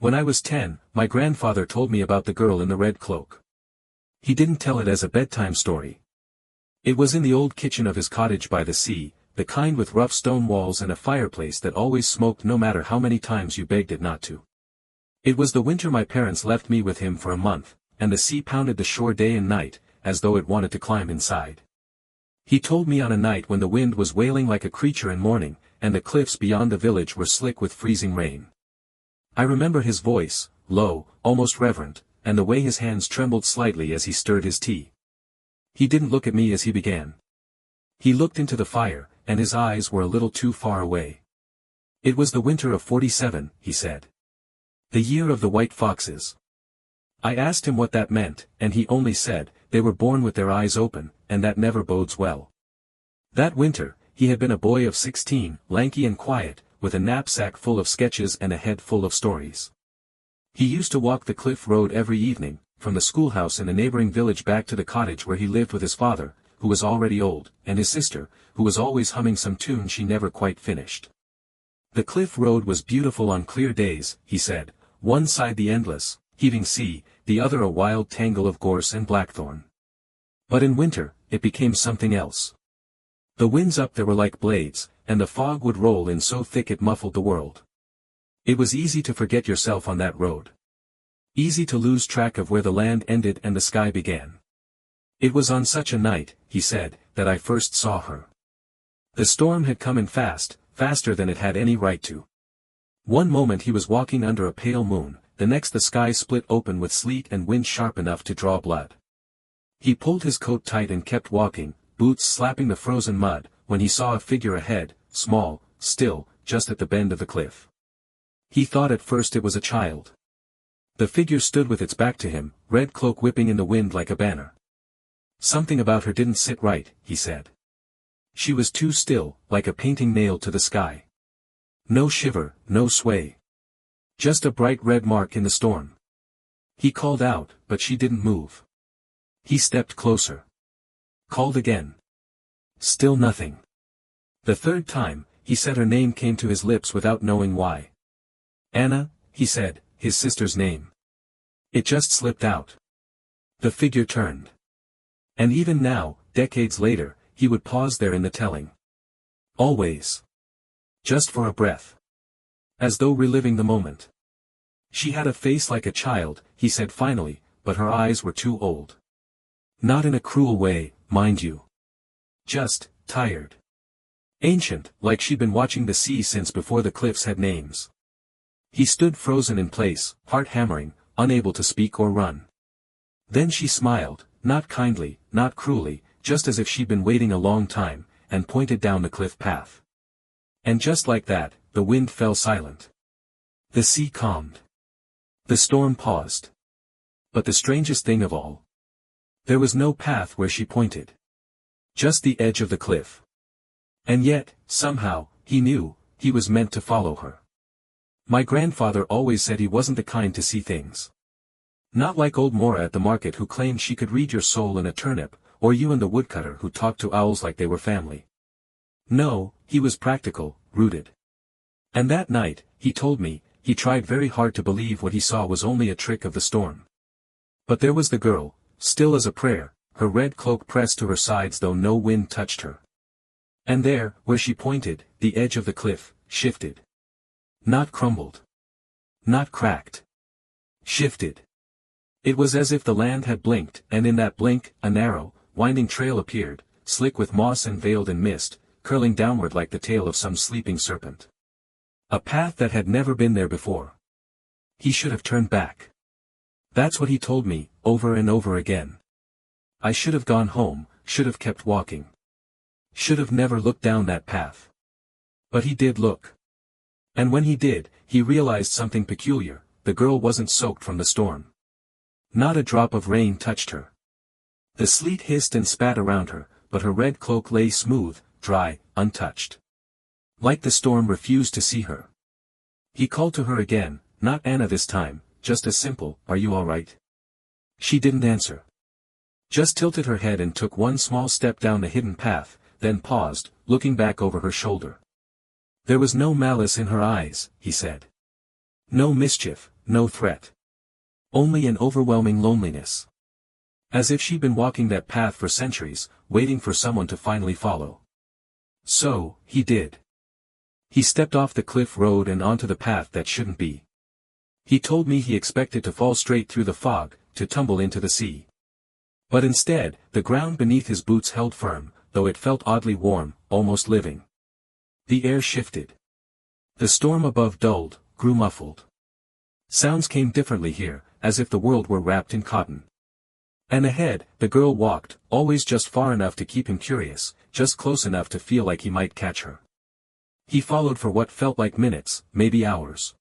When I was 10, my grandfather told me about the girl in the red cloak. He didn't tell it as a bedtime story. It was in the old kitchen of his cottage by the sea, the kind with rough stone walls and a fireplace that always smoked no matter how many times you begged it not to. It was the winter my parents left me with him for a month, and the sea pounded the shore day and night, as though it wanted to climb inside. He told me on a night when the wind was wailing like a creature in mourning, and the cliffs beyond the village were slick with freezing rain. I remember his voice, low, almost reverent, and the way his hands trembled slightly as he stirred his tea. He didn't look at me as he began. He looked into the fire, and his eyes were a little too far away. It was the winter of 47, he said. The year of the white foxes. I asked him what that meant, and he only said, they were born with their eyes open, and that never bodes well. That winter, he had been a boy of 16, lanky and quiet, with a knapsack full of sketches and a head full of stories. He used to walk the cliff road every evening, from the schoolhouse in a neighboring village back to the cottage where he lived with his father, who was already old, and his sister, who was always humming some tune she never quite finished. The cliff road was beautiful on clear days, he said, one side the endless, heaving sea, the other a wild tangle of gorse and blackthorn. But in winter, it became something else. The winds up there were like blades, and the fog would roll in so thick it muffled the world. It was easy to forget yourself on that road. Easy to lose track of where the land ended and the sky began. It was on such a night, he said, that I first saw her. The storm had come in fast, faster than it had any right to. One moment he was walking under a pale moon, the next the sky split open with sleet and wind sharp enough to draw blood. He pulled his coat tight and kept walking, boots slapping the frozen mud, when he saw a figure ahead, small, still, just at the bend of the cliff. He thought at first it was a child. The figure stood with its back to him, red cloak whipping in the wind like a banner. Something about her didn't sit right, he said. She was too still, like a painting nailed to the sky. No shiver, no sway. Just a bright red mark in the storm. He called out, but she didn't move. He stepped closer. Called again. Still nothing. The third time, he said her name came to his lips without knowing why. Anna, he said, his sister's name. It just slipped out. The figure turned. And even now, decades later, he would pause there in the telling. Always. Just for a breath. As though reliving the moment. She had a face like a child, he said finally, but her eyes were too old. Not in a cruel way, mind you. Just, tired. Ancient, like she'd been watching the sea since before the cliffs had names. He stood frozen in place, heart hammering, unable to speak or run. Then she smiled, not kindly, not cruelly, just as if she'd been waiting a long time, and pointed down the cliff path. And just like that, the wind fell silent. The sea calmed. The storm paused. But the strangest thing of all. There was no path where she pointed. Just the edge of the cliff. And yet, somehow, he knew, he was meant to follow her. My grandfather always said he wasn't the kind to see things. Not like old Mora at the market who claimed she could read your soul in a turnip, or you and the woodcutter who talked to owls like they were family. No, he was practical, rooted. And that night, he told me, he tried very hard to believe what he saw was only a trick of the storm. But there was the girl, still as a prayer, her red cloak pressed to her sides though no wind touched her. And there, where she pointed, the edge of the cliff, shifted. Not crumbled. Not cracked. Shifted. It was as if the land had blinked, and in that blink, a narrow, winding trail appeared, slick with moss and veiled in mist, curling downward like the tail of some sleeping serpent. A path that had never been there before. He should have turned back. That's what he told me, over and over again. I should have gone home, should have kept walking. Should have never looked down that path. But he did look. And when he did, he realized something peculiar, the girl wasn't soaked from the storm. Not a drop of rain touched her. The sleet hissed and spat around her, but her red cloak lay smooth, dry, untouched. Like the storm refused to see her. He called to her again, not Anna this time, just a simple, "Are you all right?" She didn't answer. Just tilted her head and took one small step down the hidden path, then paused, looking back over her shoulder. There was no malice in her eyes, he said. No mischief, no threat. Only an overwhelming loneliness. As if she'd been walking that path for centuries, waiting for someone to finally follow. So, he did. He stepped off the cliff road and onto the path that shouldn't be. He told me he expected to fall straight through the fog, to tumble into the sea. But instead, the ground beneath his boots held firm, though it felt oddly warm, almost living. The air shifted. The storm above dulled, grew muffled. Sounds came differently here, as if the world were wrapped in cotton. And ahead, the girl walked, always just far enough to keep him curious, just close enough to feel like he might catch her. He followed for what felt like minutes, maybe hours.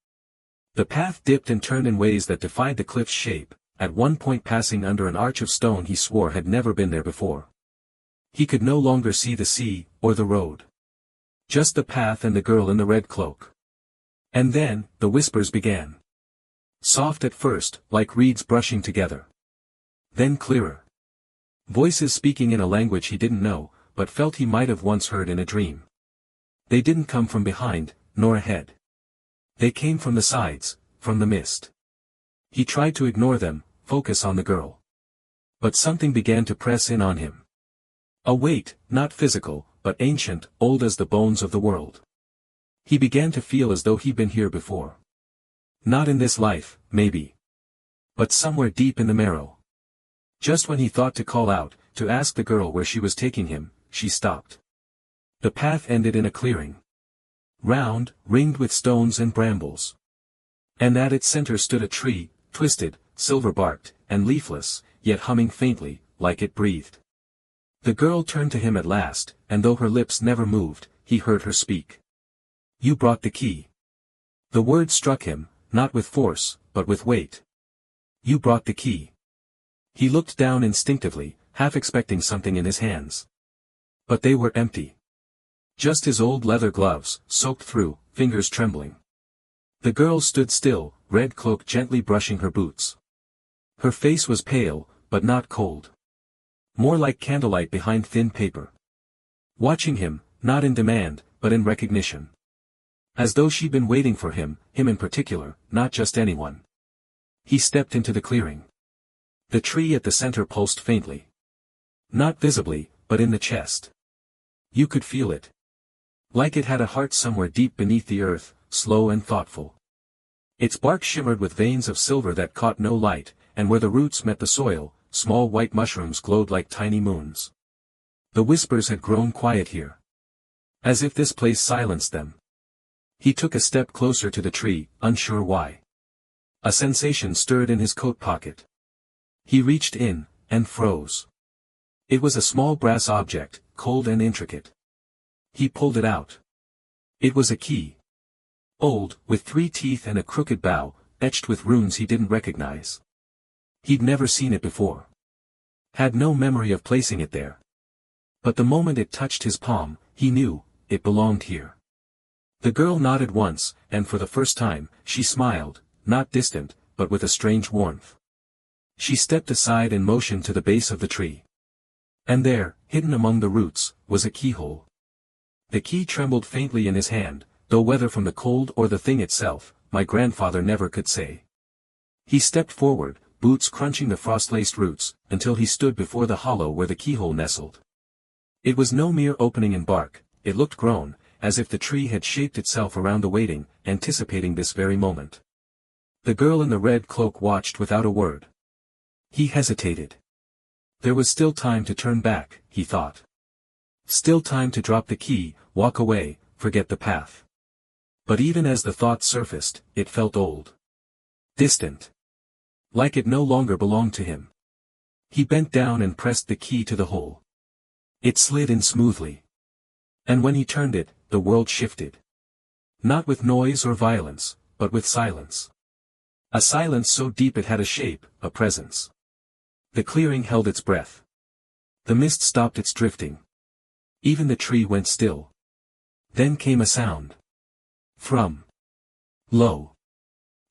The path dipped and turned in ways that defied the cliff's shape, at one point passing under an arch of stone he swore had never been there before. He could no longer see the sea, or the road. Just the path and the girl in the red cloak. And then, the whispers began. Soft at first, like reeds brushing together. Then clearer. Voices speaking in a language he didn't know, but felt he might have once heard in a dream. They didn't come from behind, nor ahead. They came from the sides, from the mist. He tried to ignore them, focus on the girl. But something began to press in on him. A weight, not physical, but ancient, old as the bones of the world. He began to feel as though he'd been here before. Not in this life, maybe. But somewhere deep in the marrow. Just when he thought to call out, to ask the girl where she was taking him, she stopped. The path ended in a clearing. Round, ringed with stones and brambles. And at its center stood a tree, twisted, silver-barked, and leafless, yet humming faintly, like it breathed. The girl turned to him at last, and though her lips never moved, he heard her speak. "You brought the key." The word struck him, not with force, but with weight. "You brought the key." He looked down instinctively, half expecting something in his hands. But they were empty. Just his old leather gloves, soaked through, fingers trembling. The girl stood still, red cloak gently brushing her boots. Her face was pale, but not cold. More like candlelight behind thin paper. Watching him, not in demand, but in recognition. As though she'd been waiting for him in particular, not just anyone. He stepped into the clearing. The tree at the center pulsed faintly. Not visibly, but in the chest. You could feel it. Like it had a heart somewhere deep beneath the earth, slow and thoughtful. Its bark shimmered with veins of silver that caught no light, and where the roots met the soil, small white mushrooms glowed like tiny moons. The whispers had grown quiet here. As if this place silenced them. He took a step closer to the tree, unsure why. A sensation stirred in his coat pocket. He reached in, and froze. It was a small brass object, cold and intricate. He pulled it out. It was a key. Old, with 3 teeth and a crooked bow, etched with runes he didn't recognize. He'd never seen it before. Had no memory of placing it there. But the moment it touched his palm, he knew, it belonged here. The girl nodded once, and for the first time, she smiled, not distant, but with a strange warmth. She stepped aside and motioned to the base of the tree. And there, hidden among the roots, was a keyhole. The key trembled faintly in his hand, though whether from the cold or the thing itself, my grandfather never could say. He stepped forward, boots crunching the frost-laced roots, until he stood before the hollow where the keyhole nestled. It was no mere opening in bark, it looked grown, as if the tree had shaped itself around the waiting, anticipating this very moment. The girl in the red cloak watched without a word. He hesitated. There was still time to turn back, he thought. Still time to drop the key, walk away, forget the path. But even as the thought surfaced, it felt old. Distant. Like it no longer belonged to him. He bent down and pressed the key to the hole. It slid in smoothly. And when he turned it, the world shifted. Not with noise or violence, but with silence. A silence so deep it had a shape, a presence. The clearing held its breath. The mist stopped its drifting. Even the tree went still. Then came a sound. From. Low.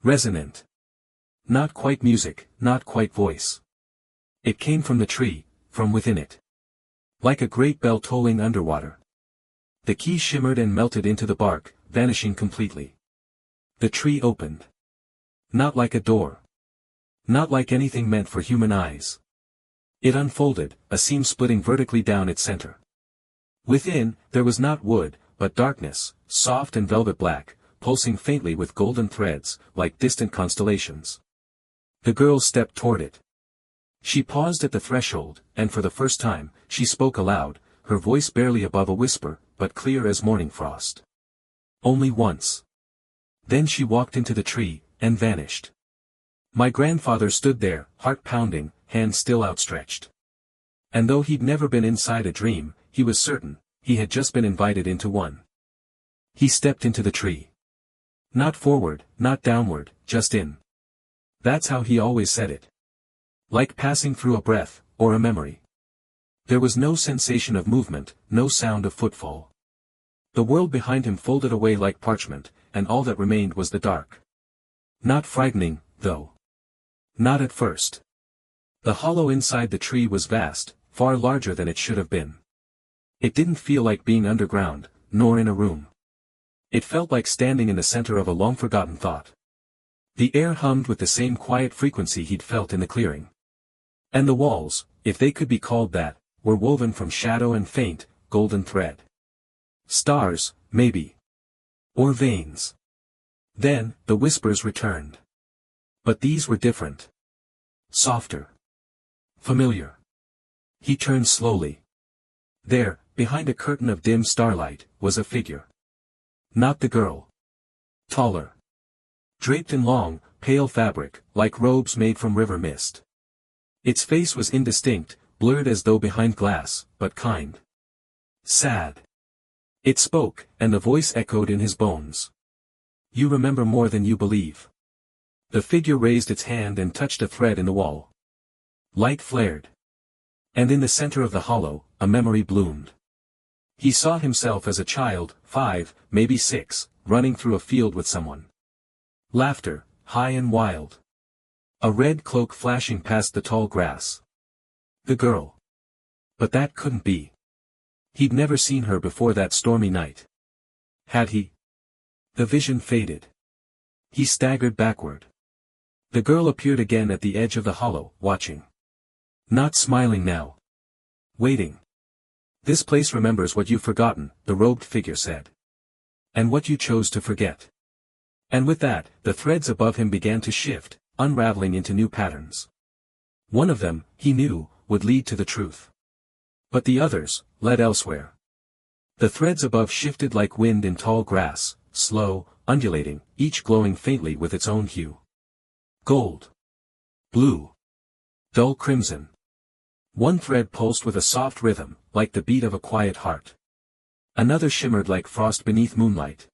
Resonant. Not quite music, not quite voice. It came from the tree, from within it. Like a great bell tolling underwater. The key shimmered and melted into the bark, vanishing completely. The tree opened. Not like a door. Not like anything meant for human eyes. It unfolded, a seam splitting vertically down its center. Within, there was not wood, but darkness, soft and velvet black, pulsing faintly with golden threads, like distant constellations. The girl stepped toward it. She paused at the threshold, and for the first time, she spoke aloud, her voice barely above a whisper, but clear as morning frost. Only once. Then she walked into the tree, and vanished. My grandfather stood there, heart pounding, hands still outstretched. And though he'd never been inside a dream, he was certain, he had just been invited into one. He stepped into the tree. Not forward, not downward, just in. That's how he always said it. Like passing through a breath, or a memory. There was no sensation of movement, no sound of footfall. The world behind him folded away like parchment, and all that remained was the dark. Not frightening, though. Not at first. The hollow inside the tree was vast, far larger than it should have been. It didn't feel like being underground, nor in a room. It felt like standing in the center of a long-forgotten thought. The air hummed with the same quiet frequency he'd felt in the clearing. And the walls, if they could be called that, were woven from shadow and faint, golden thread. Stars, maybe. Or veins. Then, the whispers returned. But these were different. Softer. Familiar. He turned slowly. There, behind a curtain of dim starlight, was a figure. Not the girl. Taller. Draped in long, pale fabric, like robes made from river mist. Its face was indistinct, blurred as though behind glass, but kind. Sad. It spoke, and the voice echoed in his bones. You remember more than you believe. The figure raised its hand and touched a thread in the wall. Light flared. And in the center of the hollow, a memory bloomed. He saw himself as a child, 5, maybe 6, running through a field with someone. Laughter, high and wild. A red cloak flashing past the tall grass. The girl. But that couldn't be. He'd never seen her before that stormy night. Had he? The vision faded. He staggered backward. The girl appeared again at the edge of the hollow, watching. Not smiling now. Waiting. This place remembers what you've forgotten, the robed figure said. And what you chose to forget. And with that, the threads above him began to shift, unraveling into new patterns. One of them, he knew, would lead to the truth. But the others, led elsewhere. The threads above shifted like wind in tall grass, slow, undulating, each glowing faintly with its own hue. Gold. Blue. Dull crimson. One thread pulsed with a soft rhythm, like the beat of a quiet heart. Another shimmered like frost beneath moonlight.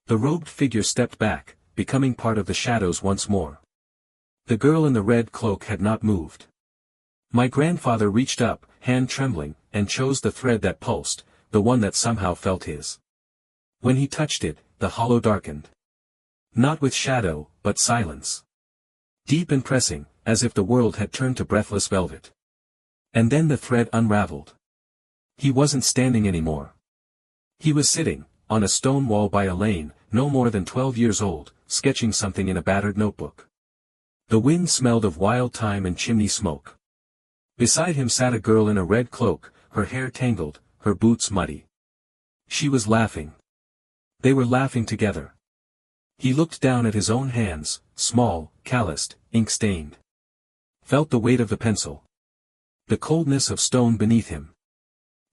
The robed figure stepped back, becoming part of the shadows once more. The girl in the red cloak had not moved. My grandfather reached up, hand trembling, and chose the thread that pulsed, the one that somehow felt his. When he touched it, the hollow darkened. Not with shadow, but silence. Deep and pressing, as if the world had turned to breathless velvet. And then the thread unraveled. He wasn't standing anymore. He was sitting, on a stone wall by a lane, no more than 12 years old, sketching something in a battered notebook. The wind smelled of wild thyme and chimney smoke. Beside him sat a girl in a red cloak, her hair tangled, her boots muddy. She was laughing. They were laughing together. He looked down at his own hands, small, calloused, ink-stained. Felt the weight of the pencil. The coldness of stone beneath him.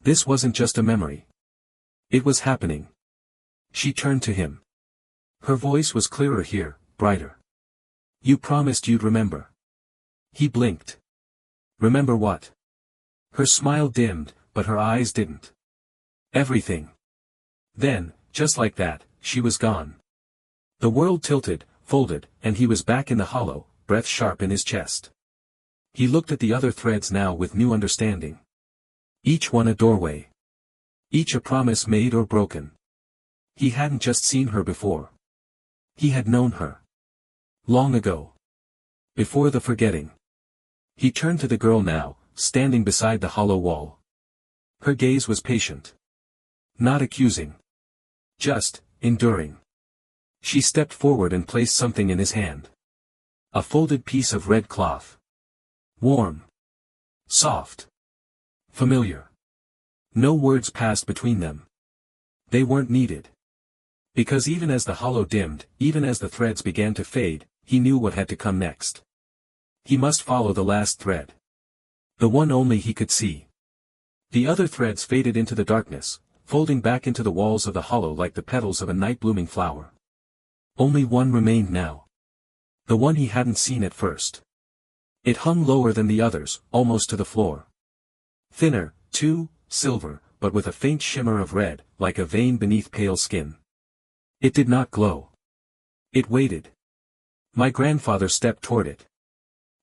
This wasn't just a memory. It was happening. She turned to him. Her voice was clearer here, brighter. You promised you'd remember. He blinked. Remember what? Her smile dimmed, but her eyes didn't. Everything. Then, just like that, she was gone. The world tilted, folded, and he was back in the hollow, breath sharp in his chest. He looked at the other threads now with new understanding. Each one a doorway. Each a promise made or broken. He hadn't just seen her before. He had known her. Long ago. Before the forgetting. He turned to the girl now, standing beside the hollow wall. Her gaze was patient. Not accusing. Just, enduring. She stepped forward and placed something in his hand. A folded piece of red cloth. Warm. Soft. Familiar. No words passed between them. They weren't needed. Because even as the hollow dimmed, even as the threads began to fade, he knew what had to come next. He must follow the last thread. The one only he could see. The other threads faded into the darkness, folding back into the walls of the hollow like the petals of a night-blooming flower. Only one remained now. The one he hadn't seen at first. It hung lower than the others, almost to the floor. Thinner, too, silver, but with a faint shimmer of red, like a vein beneath pale skin. It did not glow. It waited. My grandfather stepped toward it.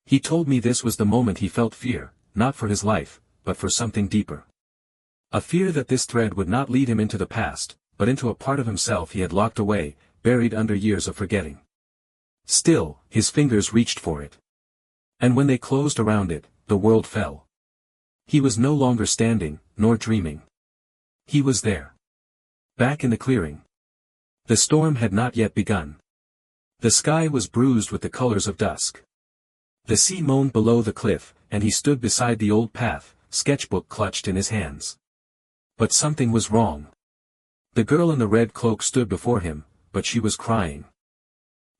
He told me this was the moment he felt fear, not for his life, but for something deeper. A fear that this thread would not lead him into the past, but into a part of himself he had locked away, buried under years of forgetting. Still, his fingers reached for it. And when they closed around it, the world fell. He was no longer standing, nor dreaming. He was there. Back in the clearing. The storm had not yet begun. The sky was bruised with the colors of dusk. The sea moaned below the cliff, and he stood beside the old path, sketchbook clutched in his hands. But something was wrong. The girl in the red cloak stood before him, but she was crying.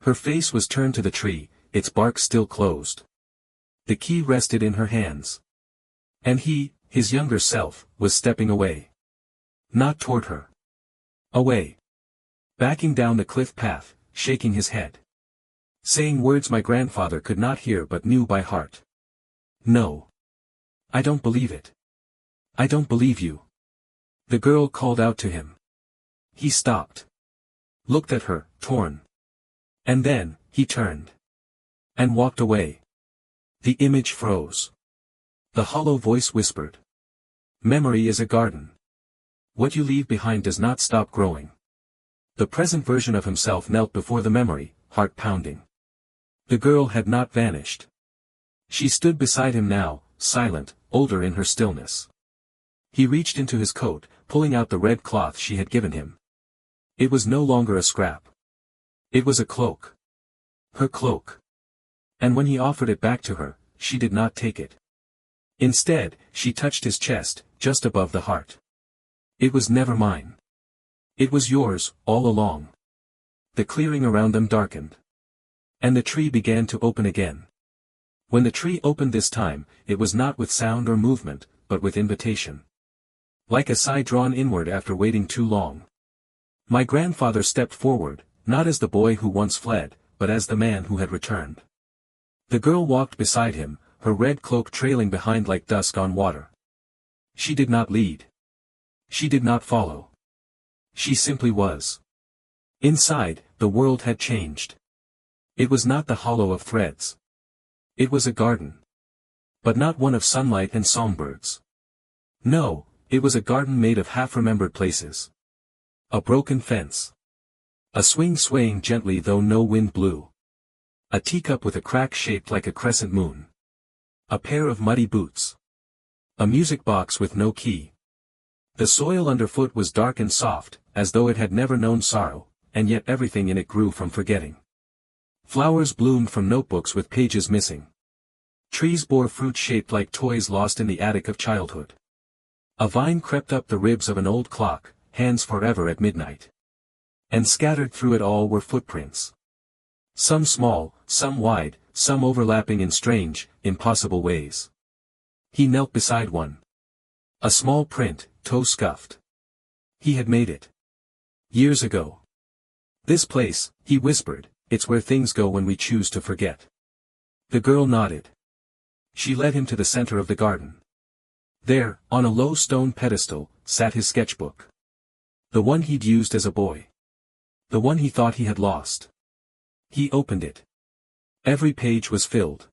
Her face was turned to the tree, its bark still closed. The key rested in her hands. And he, his younger self, was stepping away. Not toward her. Away. Backing down the cliff path, shaking his head. Saying words my grandfather could not hear but knew by heart. No. I don't believe it. I don't believe you. The girl called out to him. He stopped. Looked at her, torn. And then, he turned. And walked away. The image froze. The hollow voice whispered. Memory is a garden. What you leave behind does not stop growing. The present version of himself knelt before the memory, heart pounding. The girl had not vanished. She stood beside him now, silent, older in her stillness. He reached into his coat, pulling out the red cloth she had given him. It was no longer a scrap. It was a cloak. Her cloak. And when he offered it back to her, she did not take it. Instead, she touched his chest, just above the heart. It was never mine. It was yours, all along. The clearing around them darkened. And the tree began to open again. When the tree opened this time, it was not with sound or movement, but with invitation. Like a sigh drawn inward after waiting too long. My grandfather stepped forward, not as the boy who once fled, but as the man who had returned. The girl walked beside him, her red cloak trailing behind like dusk on water. She did not lead. She did not follow. She simply was. Inside, the world had changed. It was not the hollow of threads. It was a garden. But not one of sunlight and songbirds. No, it was a garden made of half-remembered places. A broken fence. A swing swaying gently though no wind blew. A teacup with a crack shaped like a crescent moon. A pair of muddy boots. A music box with no key. The soil underfoot was dark and soft, as though it had never known sorrow, and yet everything in it grew from forgetting. Flowers bloomed from notebooks with pages missing. Trees bore fruit shaped like toys lost in the attic of childhood. A vine crept up the ribs of an old clock, hands forever at midnight. And scattered through it all were footprints. Some small, some wide, some overlapping in strange, impossible ways. He knelt beside one. A small print, toe scuffed. He had made it. Years ago. This place, he whispered, it's where things go when we choose to forget. The girl nodded. She led him to the center of the garden. There, on a low stone pedestal, sat his sketchbook. The one he'd used as a boy. The one he thought he had lost. He opened it. Every page was filled.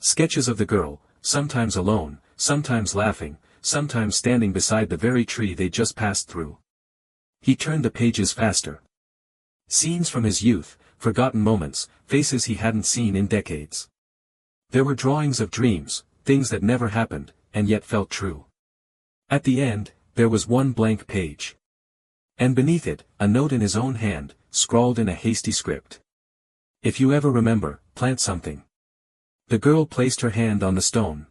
Sketches of the girl, sometimes alone, sometimes laughing, sometimes standing beside the very tree they just passed through. He turned the pages faster. Scenes from his youth, forgotten moments, faces he hadn't seen in decades. There were drawings of dreams, things that never happened, and yet felt true. At the end, there was one blank page. And beneath it, a note in his own hand, scrawled in a hasty script. If you ever remember, plant something. The girl placed her hand on the stone.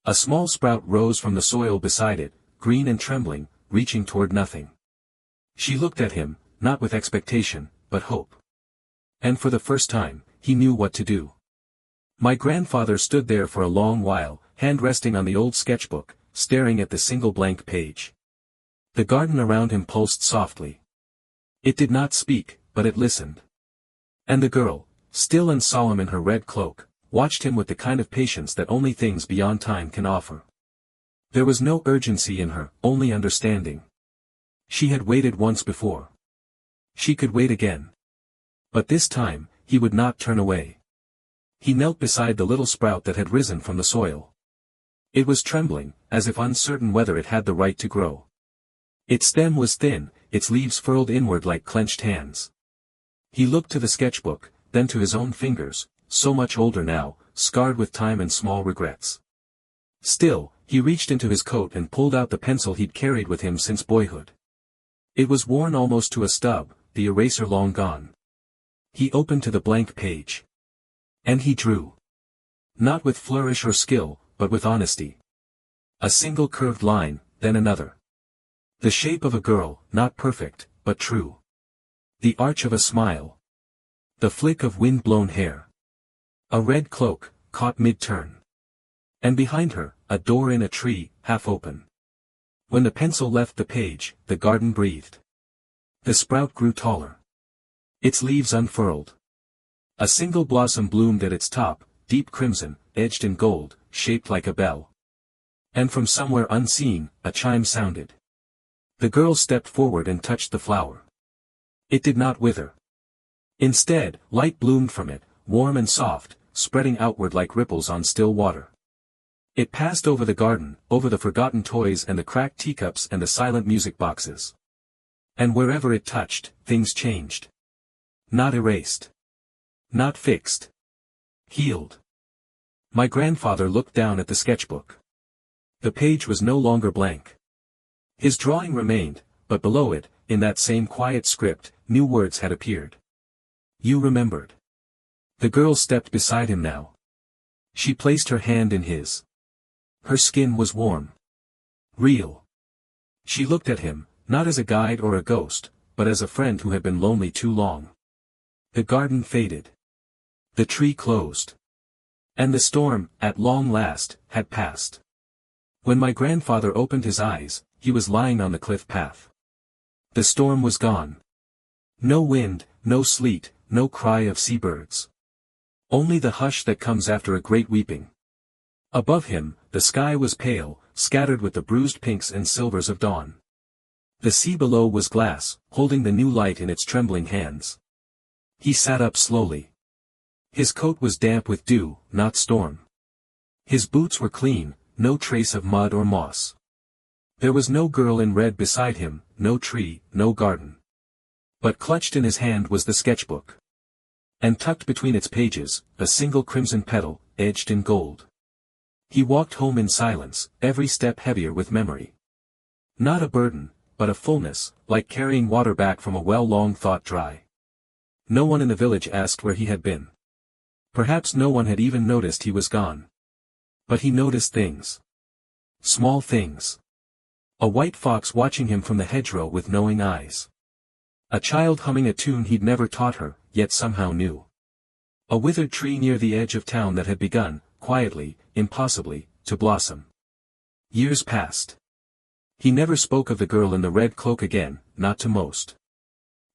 A small sprout rose from the soil beside it, green and trembling, reaching toward nothing. She looked at him, not with expectation, but hope. And for the first time, he knew what to do. My grandfather stood there for a long while, hand resting on the old sketchbook, staring at the single blank page. The garden around him pulsed softly. It did not speak, but it listened. And the girl, still and solemn in her red cloak, watched him with the kind of patience that only things beyond time can offer. There was no urgency in her, only understanding. She had waited once before. She could wait again. But this time, he would not turn away. He knelt beside the little sprout that had risen from the soil. It was trembling, as if uncertain whether it had the right to grow. Its stem was thin, its leaves furled inward like clenched hands. He looked to the sketchbook, then to his own fingers, so much older now, scarred with time and small regrets. Still, he reached into his coat and pulled out the pencil he'd carried with him since boyhood. It was worn almost to a stub, the eraser long gone. He opened to the blank page. And he drew. Not with flourish or skill, but with honesty. A single curved line, then another. The shape of a girl, not perfect, but true. The arch of a smile. The flick of wind-blown hair. A red cloak, caught mid-turn. And behind her, a door in a tree, half open. When the pencil left the page, the garden breathed. The sprout grew taller. Its leaves unfurled. A single blossom bloomed at its top, deep crimson, edged in gold, shaped like a bell. And from somewhere unseen, a chime sounded. The girl stepped forward and touched the flower. It did not wither. Instead, light bloomed from it, warm and soft, spreading outward like ripples on still water. It passed over the garden, over the forgotten toys and the cracked teacups and the silent music boxes. And wherever it touched, things changed. Not erased. Not fixed. Healed. My grandfather looked down at the sketchbook. The page was no longer blank. His drawing remained, but below it, in that same quiet script, new words had appeared. You remembered. The girl stepped beside him now. She placed her hand in his. Her skin was warm. Real. She looked at him, not as a guide or a ghost, but as a friend who had been lonely too long. The garden faded. The tree closed. And the storm, at long last, had passed. When my grandfather opened his eyes, he was lying on the cliff path. The storm was gone. No wind, no sleet, no cry of seabirds. Only the hush that comes after a great weeping. Above him, the sky was pale, scattered with the bruised pinks and silvers of dawn. The sea below was glass, holding the new light in its trembling hands. He sat up slowly. His coat was damp with dew, not storm. His boots were clean, no trace of mud or moss. There was no girl in red beside him, no tree, no garden. But clutched in his hand was the sketchbook. And tucked between its pages, a single crimson petal, edged in gold. He walked home in silence, every step heavier with memory. Not a burden, but a fullness, like carrying water back from a well long thought dry. No one in the village asked where he had been. Perhaps no one had even noticed he was gone. But he noticed things. Small things. A white fox watching him from the hedgerow with knowing eyes. A child humming a tune he'd never taught her, yet somehow knew. A withered tree near the edge of town that had begun, quietly, impossibly, to blossom. Years passed. He never spoke of the girl in the red cloak again, not to most.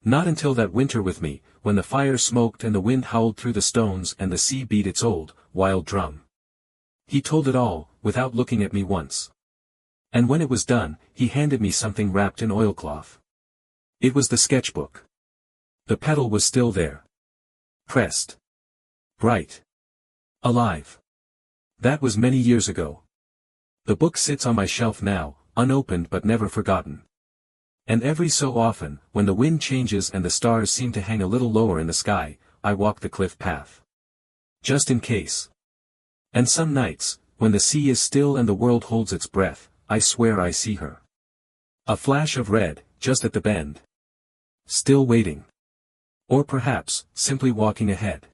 Not until that winter with me, when the fire smoked and the wind howled through the stones and the sea beat its old, wild drum. He told it all, without looking at me once. And when it was done, he handed me something wrapped in oilcloth. It was the sketchbook. The petal was still there. Pressed. Bright. Alive. That was many years ago. The book sits on my shelf now, unopened but never forgotten. And every so often, when the wind changes and the stars seem to hang a little lower in the sky, I walk the cliff path. Just in case. And some nights, when the sea is still and the world holds its breath, I swear I see her. A flash of red, just at the bend. Still waiting. Or perhaps, simply walking ahead.